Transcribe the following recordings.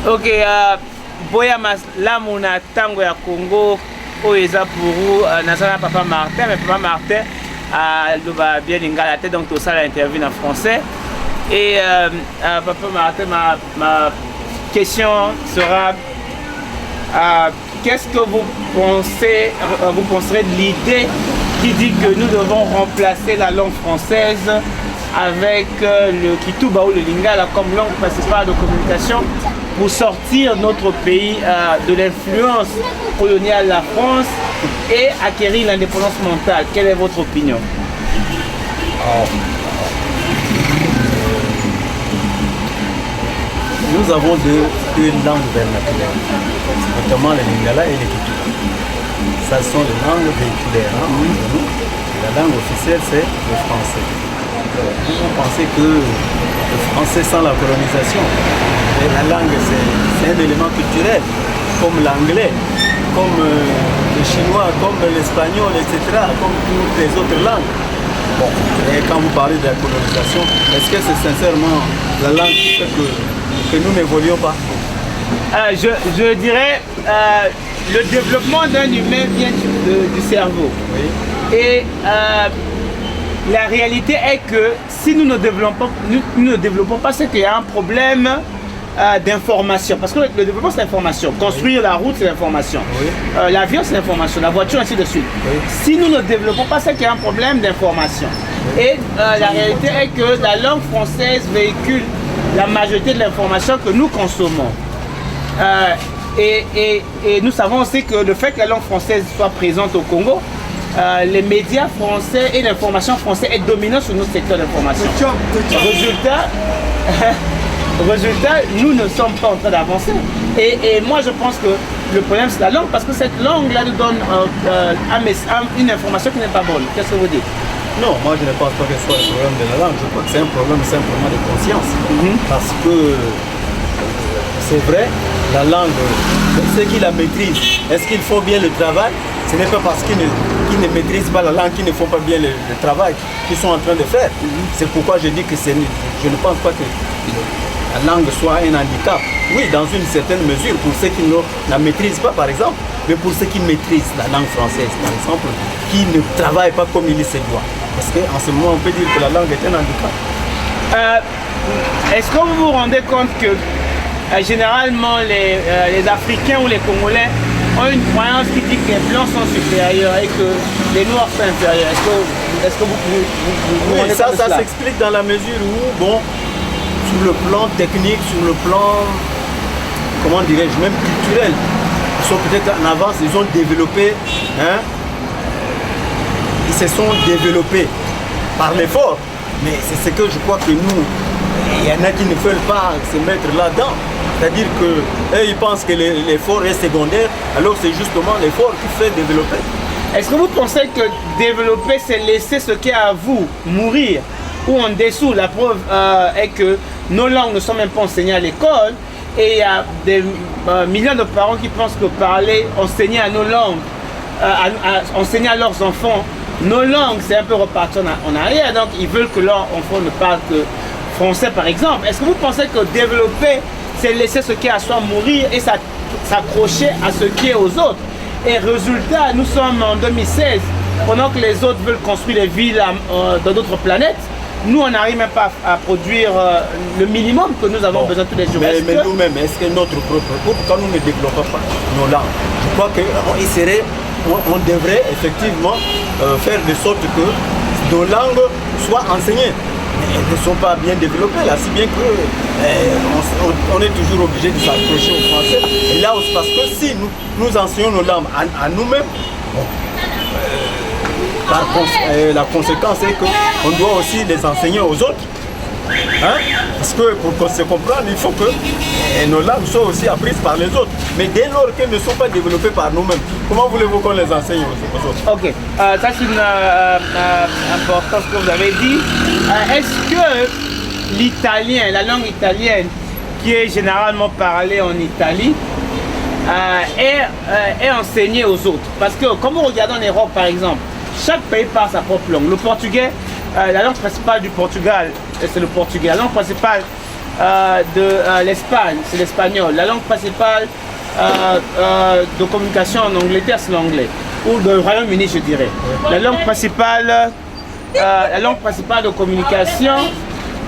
Ok, boya malamu na tango ya Congo oyo eza pour nazala Papa Martin, mais Papa Martin aloba bien lingala te, donc tosala interview en français. Et Papa Martin, ma question sera qu'est-ce que vous penserez de l'idée qui dit que nous devons remplacer la langue française avec le Kituba ou le Lingala comme langue principale de communication pour sortir notre pays de l'influence coloniale de la France et acquérir l'indépendance mentale? Quelle est votre opinion? Nous avons deux langues vernaculaires, notamment le Lingala et le Kituba. Ça sont les langues véhiculaires. La langue officielle, c'est le français. Vous pensez que le français sans la colonisation, et la langue c'est un élément culturel, comme l'anglais, comme le chinois, comme l'espagnol, etc., comme toutes les autres langues. Bon, et quand vous parlez de la colonisation, est-ce que c'est sincèrement la langue qui fait que nous n'évoluons pas? Je dirais le développement d'un humain vient du cerveau. Oui. Et la réalité est que si nous ne développons pas, c'est qu'il y a un problème d'information. Parce que le développement, c'est l'information. Construire la route, c'est l'information. Oui. L'avion, c'est l'information. La voiture, ainsi de suite. Oui. Si nous ne développons pas, c'est qu'il y a un problème d'information. Oui. Et la réalité est que la langue française véhicule la majorité de l'information que nous consommons. Et nous savons aussi que le fait que la langue française soit présente au Congo, les médias français et l'information française est dominante sur notre secteur d'information. Résultat, nous ne sommes pas en train d'avancer. Et moi, je pense que le problème, c'est la langue, parce que cette langue-là nous donne une information qui n'est pas bonne. Qu'est-ce que vous dites? Non, moi je ne pense pas que ce soit un problème de la langue. Je crois que c'est un problème simplement de conscience. Parce que c'est vrai, la langue, ceux qui la maîtrisent, est-ce qu'ils font bien le travail? Ce n'est pas parce qu'ils ne maîtrisent pas la langue qu'ils ne font pas bien le travail qu'ils sont en train de faire. C'est pourquoi je dis que je ne pense pas que la langue soit un handicap. Oui, dans une certaine mesure, pour ceux qui ne la maîtrisent pas, par exemple, mais pour ceux qui maîtrisent la langue française, par exemple, qui ne travaillent pas comme il se doit. Parce qu'en ce moment, on peut dire que la langue est un handicap. Est-ce que vous vous rendez compte que généralement les Africains ou les Congolais ont une croyance qui dit que les Blancs sont supérieurs et que les Noirs sont inférieurs? Est-ce que vous oui, rendez compte de cela? Ça s'explique dans la mesure où, bon, sur le plan technique, sur le plan, comment dirais-je, même culturel, ils sont peut-être en avance, ils ont développé, ils se sont développés par l'effort. Mais c'est ce que je crois que nous, il y en a qui ne veulent pas se mettre là-dedans. C'est-à-dire qu'eux, ils pensent que l'effort est secondaire, alors c'est justement l'effort qui fait développer. Est-ce que vous pensez que développer, c'est laisser ce qui est à vous mourir? Ou en dessous, la preuve est que nos langues ne sont même pas enseignées à l'école, et il y a des millions de parents qui pensent que enseigner à nos langues, enseigner à leurs enfants nos langues, c'est un peu repartir en arrière. Donc ils veulent que leurs enfants ne parlent que français, par exemple. Est-ce que vous pensez que développer, c'est laisser ce qui est à soi mourir et s'accrocher à ce qui est aux autres? Et résultat, nous sommes en 2016, pendant que les autres veulent construire des villes dans d'autres planètes, nous on n'arrive même pas à produire le minimum que nous avons besoin tous les jours. Mais nous-mêmes, est-ce que notre propre groupe, quand nous ne développons pas nos langues, je crois qu'on devrait effectivement faire de sorte que nos langues soient enseignées. Elles ne sont pas bien développées là, si bien qu'on est toujours obligé de s'accrocher au français. Et là, parce que si nous enseignons nos langues à nous-mêmes, la conséquence est qu'on doit aussi les enseigner aux autres. Parce que pour se comprendre, il faut que nos langues soient aussi apprises par les autres. Mais dès lors qu'elles ne sont pas développées par nous-mêmes, comment voulez-vous qu'on les enseigne aux autres? Ok, ça c'est une importance que vous avez dit. Est-ce que l'italien, la langue italienne, qui est généralement parlée en Italie, est enseignée aux autres? Parce que comme vous regardez en Europe par exemple, chaque pays parle sa propre langue. Le portugais, la langue principale du Portugal, c'est le portugais. La langue principale de l'Espagne, c'est l'espagnol. La langue principale de communication en Angleterre, c'est l'anglais. Ou dans le Royaume-Uni, je dirais. La langue principale de communication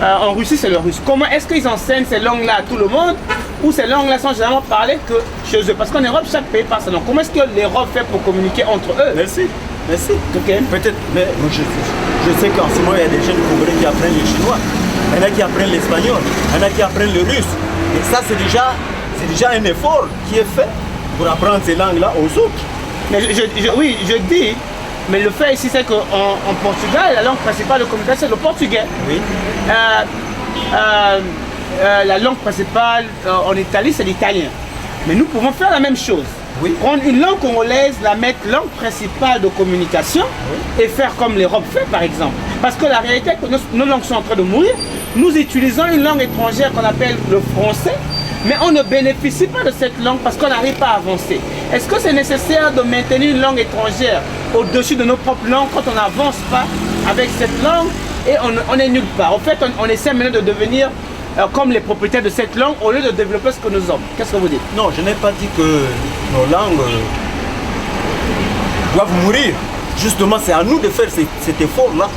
en Russie, c'est le russe. Comment est-ce qu'ils enseignent ces langues-là à tout le monde? Ou ces langues-là sont généralement parlées que chez eux? Parce qu'en Europe, chaque pays parle sa langue. Comment est-ce que l'Europe fait pour communiquer entre eux? Merci. Okay. Peut-être, mais moi, je sais qu'en ce moment, il y a des jeunes Congolais qui apprennent le chinois. Il y en a qui apprennent l'espagnol. Il y en a qui apprennent le russe. Et ça, c'est déjà un effort qui est fait pour apprendre ces langues-là aux autres. Mais oui, je dis, mais le fait ici, c'est qu'en Portugal, la langue principale de communication, c'est le portugais. Oui. La langue principale en Italie, c'est l'italien. Mais nous pouvons faire la même chose. Oui. Prendre une langue congolaise, la mettre langue principale de communication, oui, et faire comme l'Europe fait, par exemple. Parce que la réalité est que nos langues sont en train de mourir. Nous utilisons une langue étrangère qu'on appelle le français, mais on ne bénéficie pas de cette langue parce qu'on n'arrive pas à avancer. Est-ce que c'est nécessaire de maintenir une langue étrangère au-dessus de nos propres langues quand on n'avance pas avec cette langue et on est nulle part? En fait, on essaie maintenant de devenir comme les propriétaires de cette langue au lieu de développer ce que nous sommes. Qu'est-ce que vous dites? Non, je n'ai pas dit que nos langues doivent mourir. Justement, c'est à nous de faire cet effort-là,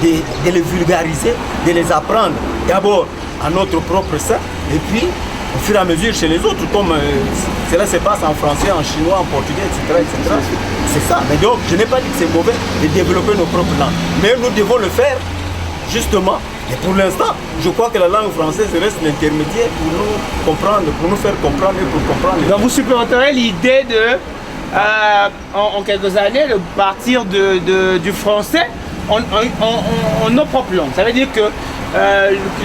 de les vulgariser, de les apprendre d'abord à notre propre sein et puis au fur et à mesure chez les autres, comme cela se passe en français, en chinois, en portugais, etc. C'est ça. Mais donc, je n'ai pas dit que c'est mauvais de développer nos propres langues. Mais nous devons le faire, justement. Et pour l'instant, je crois que la langue française reste l'intermédiaire pour nous comprendre, pour nous faire comprendre et pour comprendre. Donc, vous supporterez l'idée de, en quelques années, de partir du français en nos propres langues. Ça veut dire que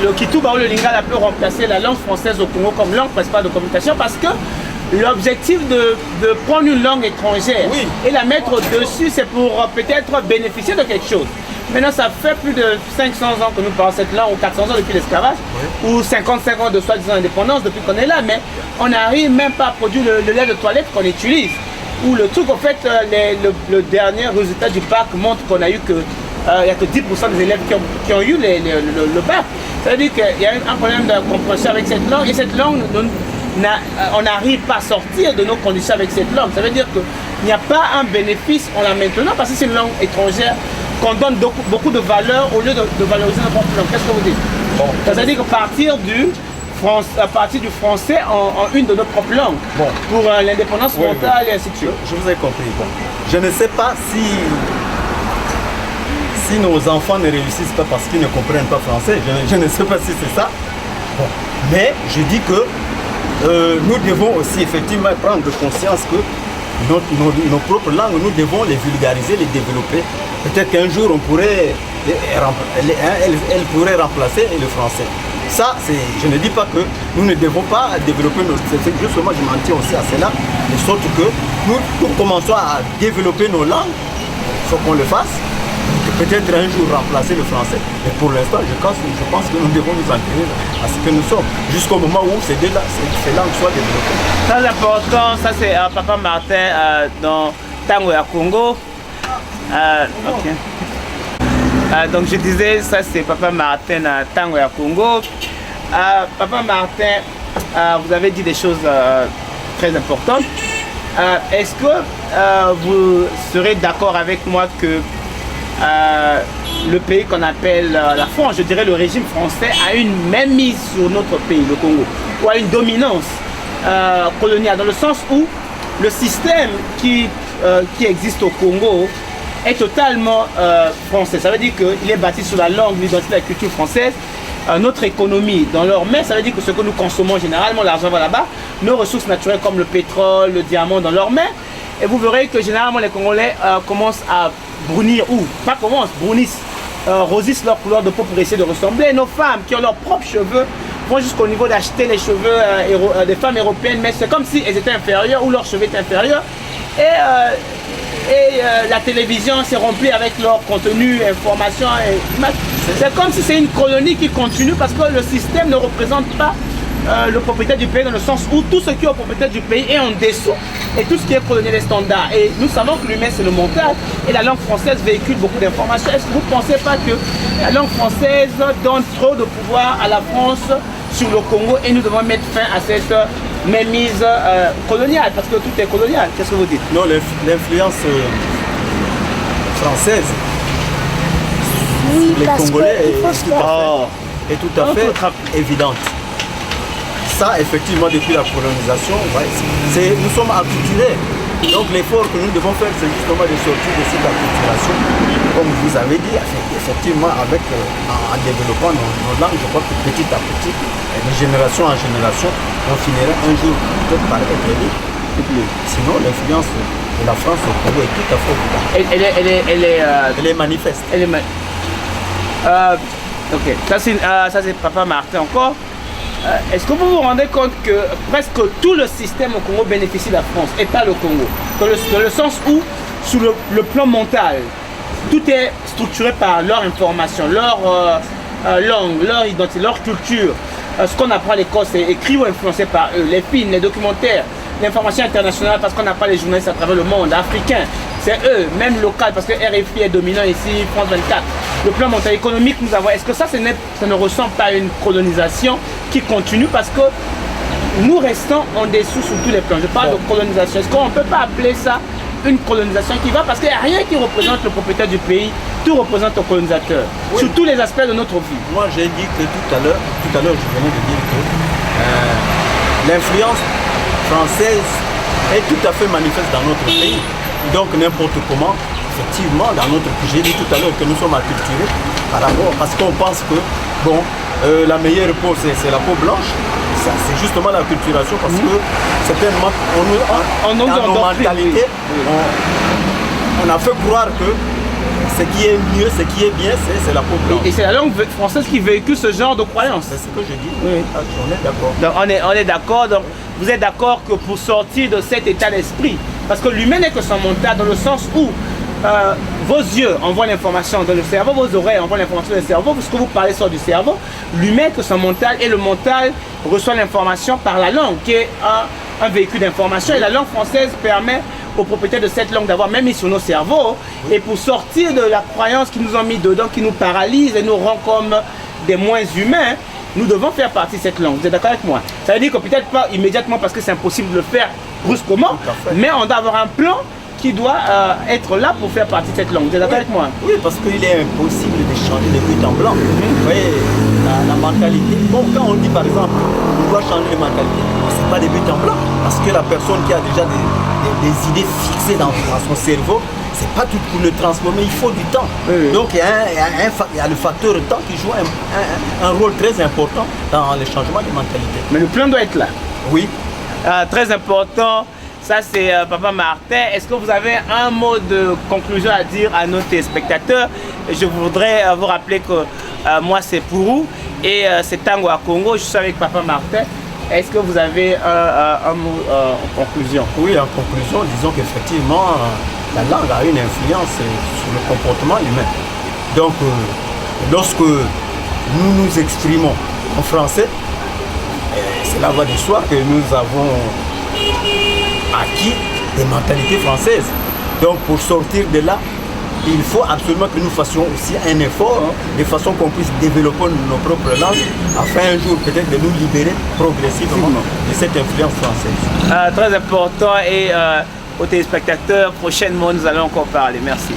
le Kituba ou le Lingala peut remplacer la langue française au Congo comme langue principale de communication parce que l'objectif de prendre une langue étrangère, oui, et la mettre au-dessus, c'est pour peut-être bénéficier de quelque chose. Maintenant, ça fait plus de 500 ans que nous parlons cette langue, ou 400 ans depuis l'esclavage, oui, ou 55 ans de soi-disant indépendance depuis qu'on est là, mais on n'arrive même pas à produire le lait de toilette qu'on utilise. Ou le truc, en fait, le dernier résultat du bac montre qu'on a eu que il n'y a que 10% des élèves qui ont eu le bac. Ça veut dire qu'il y a un problème de compréhension avec cette langue, et cette langue, on n'arrive pas à sortir de nos conditions avec cette langue. Ça veut dire qu'il n'y a pas un bénéfice en la maintenant, parce que c'est une langue étrangère qu'on donne beaucoup de valeur au lieu de valoriser notre propre langue. Qu'est-ce que vous dites? Bon, ça veut dire qu'à partir du français en une de nos propres langues, bon, pour l'indépendance mentale, et ainsi de suite. Je vous ai compris. Bon. Je ne sais pas si nos enfants ne réussissent pas parce qu'ils ne comprennent pas français. Je ne sais pas si c'est ça. Bon. Mais je dis que nous devons aussi effectivement prendre conscience que nos propres langues, nous devons les vulgariser, les développer. Peut-être qu'un jour, elle pourrait remplacer le français. Ça, je ne dis pas que nous ne devons pas développer nos... C'est justement, je m'en tiens aussi à cela, de sorte que nous commençons à développer nos langues. Il faut qu'on le fasse. Peut-être un jour remplacer le français. Mais pour l'instant, je pense que nous devons nous en tenir à ce que nous sommes. Jusqu'au moment où ces langues soient développées. Très important, ça c'est Papa Martin dans Tango ya Congo. Donc je disais, ça c'est Papa Martin à Tango ya Congo. Papa Martin, vous avez dit des choses très importantes. Est-ce que vous serez d'accord avec moi que le pays qu'on appelle la France, je dirais le régime français, a une même mise sur notre pays, le Congo, ou a une dominance coloniale, dans le sens où le système qui existe au Congo est totalement français. Ça veut dire qu'il est bâti sur la langue, l'identité, la culture française. Notre économie dans leurs mains, ça veut dire que ce que nous consommons généralement, l'argent va là-bas, nos ressources naturelles comme le pétrole, le diamant dans leurs mains. Et vous verrez que généralement les Congolais commencent à brunir, ou pas commencent, brunissent, rosissent leur couleur de peau pour essayer de ressembler. Nos femmes qui ont leurs propres cheveux vont jusqu'au niveau d'acheter les cheveux des femmes européennes, mais c'est comme si elles étaient inférieures ou leurs cheveux étaient inférieurs. Et la télévision s'est remplie avec leur contenu, information et images. C'est comme si c'est une colonie qui continue parce que le système ne représente pas le propriétaire du pays, dans le sens où tout ce qui est au propriétaire du pays est en dessous et tout ce qui est colonial est standard. Et nous savons que l'humain c'est le montage et la langue française véhicule beaucoup d'informations. Est-ce que vous ne pensez pas que la langue française donne trop de pouvoir à la France sur le Congo et nous devons mettre fin à cette mainmise coloniale, parce que tout est colonial. Qu'est-ce que vous dites? Non, l'influence française, Oui, les parce Congolais que est tout à fait évidente. Ça, effectivement, depuis la colonisation, nous sommes acculturés. Donc l'effort que nous devons faire, c'est justement de sortir de cette acculturation. Comme vous avez dit, effectivement, en développant nos langues, je crois que petit à petit, de génération en génération, on finirait un jour peut-être par être libre. Sinon, l'influence de la France au Congo est tout à fait évidente. Elle est manifeste. Ok, ça c'est Papa Martin encore. Est-ce que vous vous rendez compte que presque tout le système au Congo bénéficie de la France et pas le Congo? Dans le sens où, sur le plan mental, tout est structuré par leur information, leur langue, leur identité, leur culture. Ce qu'on apprend à l'école, c'est écrit ou influencé par eux. Les films, les documentaires, l'information internationale, parce qu'on apprend les journalistes à travers le monde, africains, c'est eux, même local, parce que RFI est dominant ici, France 24. Le plan mental économique, nous avons. Est-ce que ça ne ressemble pas à une colonisation qui continue? Parce que nous restons en dessous sur tous les plans. Je parle de colonisation. Est-ce qu'on ne peut pas appeler ça une colonisation qui va? Parce qu'il n'y a rien qui représente le propriétaire du pays, tout représente le colonisateur, sur tous les aspects de notre vie. Moi, j'ai dit que tout à l'heure, je venais de dire que l'influence française est tout à fait manifeste dans notre pays. Donc n'importe comment, effectivement, dans notre pays, j'ai dit tout à l'heure que nous sommes acculturés par rapport, parce qu'on pense que bon, la meilleure peau c'est la peau blanche. C'est justement la culturation, parce que certainement dans nos mentalités, on a fait croire que ce qui est mieux, ce qui est bien, c'est la peau blanche. Et c'est la langue française qui véhicule ce genre de croyance. C'est ce que je dis. Oui. On est d'accord. Donc on est d'accord. Donc vous êtes d'accord que pour sortir de cet état d'esprit, parce que l'humain n'est que son mental, dans le sens où vos yeux envoient l'information dans le cerveau, vos oreilles envoient l'information dans le cerveau, ce que vous parlez sort du cerveau. L'humain que son mental, et le mental reçoit l'information par la langue, qui est un véhicule d'information. Et la langue française permet aux propriétaires de cette langue d'avoir même mis sur nos cerveaux. Et pour sortir de la croyance qu'ils nous ont mis dedans, qui nous paralyse et nous rend comme des moins humains, nous devons faire partie de cette langue. Vous êtes d'accord avec moi? Ça veut dire que peut-être pas immédiatement, parce que c'est impossible de le faire brusquement, mais on doit avoir un plan qui doit être là pour faire partie de cette langue. Vous êtes d'accord avec moi? Oui, parce qu'il est impossible de changer de but en blanc. Vous voyez, la mentalité. Bon, quand on dit par exemple, on doit changer de mentalité, ce n'est pas des buts en blanc. Parce que la personne qui a déjà des idées fixées dans son cerveau, c'est pas tout pour le transformer, il faut du temps. Donc il y a le facteur temps qui joue un rôle très important dans le changement de mentalité. Mais le plan doit être là. Oui. Très important. Ça, c'est Papa Martin. Est-ce que vous avez un mot de conclusion à dire à nos téléspectateurs? Je voudrais vous rappeler que moi, c'est Pourou et c'est Tango à Congo. Je suis avec Papa Martin. Est-ce que vous avez un mot en conclusion? Oui, en conclusion, disons qu'effectivement, la langue a une influence sur le comportement humain. Donc, lorsque nous nous exprimons en français, cela va de soi que nous avons acquis des mentalités françaises. Donc pour sortir de là, il faut absolument que nous fassions aussi un effort de façon qu'on puisse développer nos propres langues afin un jour peut-être de nous libérer progressivement de cette influence française. Très important, et aux téléspectateurs, prochainement nous allons encore parler. Merci.